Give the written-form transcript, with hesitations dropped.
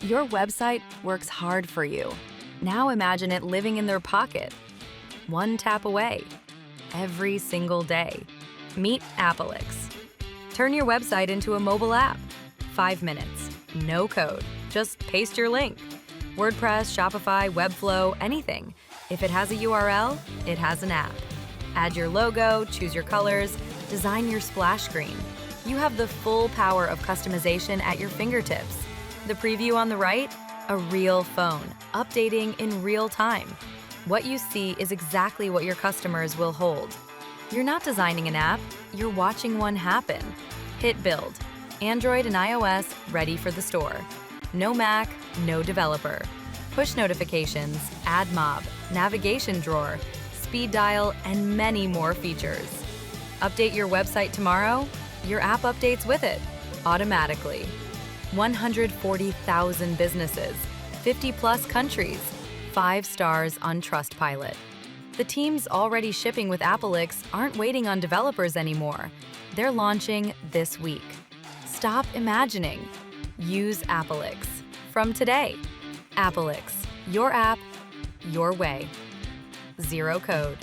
Your website works hard for you. Now imagine it living in their pocket. One tap away. Every single day. Meet Appilix. Turn your website into a mobile app. 5 minutes. No code. Just paste your link. WordPress, Shopify, Webflow, anything. If it has a URL, it has an app. Add your logo, choose your colors, design your splash screen. You have the full power of customization at your fingertips. The preview on the right? A real phone, updating in real time. What you see is exactly what your customers will hold. You're not designing an app, you're watching one happen. Hit build. Android and iOS ready for the store. No Mac, no developer. Push notifications, ad mob, navigation drawer, speed dial, and many more features. Update your website tomorrow? Your app updates with it, automatically. 140,000 businesses, 50+ countries, 5 stars on Trustpilot. The teams already shipping with Appilix aren't waiting on developers anymore. They're launching this week. Stop imagining. Use Appilix. From today. Appilix, your app, your way. Zero code.